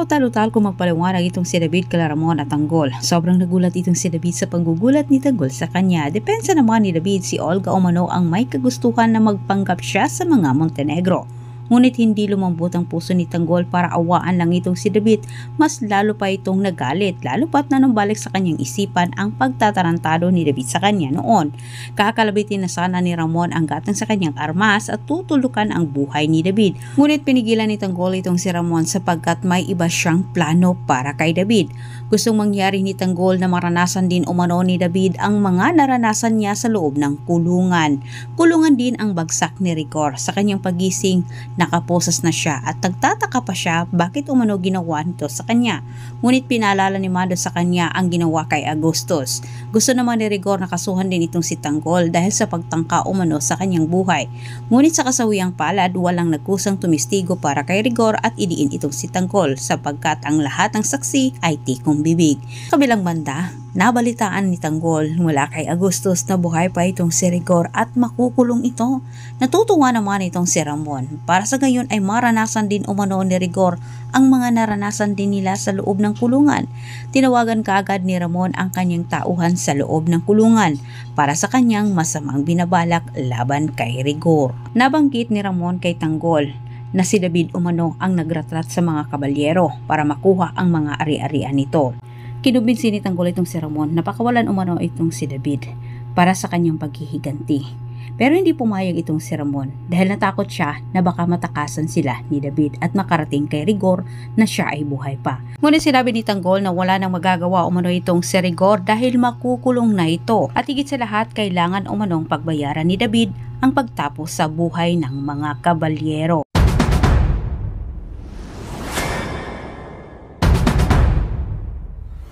Napakatalutalo kung magpaliwanag itong si David kay Ramon at Tanggol. Sobrang nagulat itong si David sa panggugulat ni Tanggol sa kanya. Depensa naman ni David, si Olga umano ang may kagustuhan na magpanggap siya sa mga Montenegro. Ngunit hindi lumambot ang puso ni Tanggol para awaan lang itong si David. Mas lalo pa itong nagalit, lalo pa't nanumbalik sa kanyang isipan ang pagtatarantado ni David sa kanya noon. Kakalabitin na sana ni Ramon ang gatang sa kanyang armas at tutulukan ang buhay ni David. Ngunit pinigilan ni Tanggol itong si Ramon sapagkat may iba siyang plano para kay David. Gustong mangyari ni Tanggol na maranasan din umano ni David ang mga naranasan niya sa loob ng kulungan. Kulungan din ang bagsak ni Rigor. Sa kanyang pagising, nakaposas na siya at nagtataka pa siya bakit umano ginawa nito sa kanya. Ngunit pinaalala ni Mado sa kanya ang ginawa kay Agustus. Gusto naman ni Rigor na kasuhan din itong si Tanggol dahil sa pagtangka umano sa kanyang buhay. Ngunit sa kasawiang palad, walang nagkusang tumistigo para kay Rigor at idiin itong si Tanggol sapagkat ang lahat ng saksi ay tikong bibig. Kabilang banda, nabalitaan ni Tanggol mula kay Agustus na buhay pa itong si Rigor at makukulong ito. Natutuwa naman itong si Ramon. Para sa gayon ay maranasan din umano ni Rigor ang mga naranasan din nila sa loob ng kulungan. Tinawagan kaagad ni Ramon ang kanyang tauhan sa loob ng kulungan para sa kanyang masamang binabalak laban kay Rigor. Nabanggit ni Ramon kay Tanggol na si David umano ang nagratrat sa mga kabalyero para makuha ang mga ari-arian nito. Kinumbinsi ni Tanggol itong si Ramon na pakawalan umano itong si David para sa kanyang paghihiganti. Pero hindi pumayag itong si Ramon dahil natakot siya na baka matakasan sila ni David at makarating kay Rigor na siya ay buhay pa. Ngunit sinabi ni Tanggol na wala nang magagawa umano itong si Rigor dahil makukulong na ito at higit sa lahat kailangan umanong pagbayaran ni David ang pagtapos sa buhay ng mga kabalyero.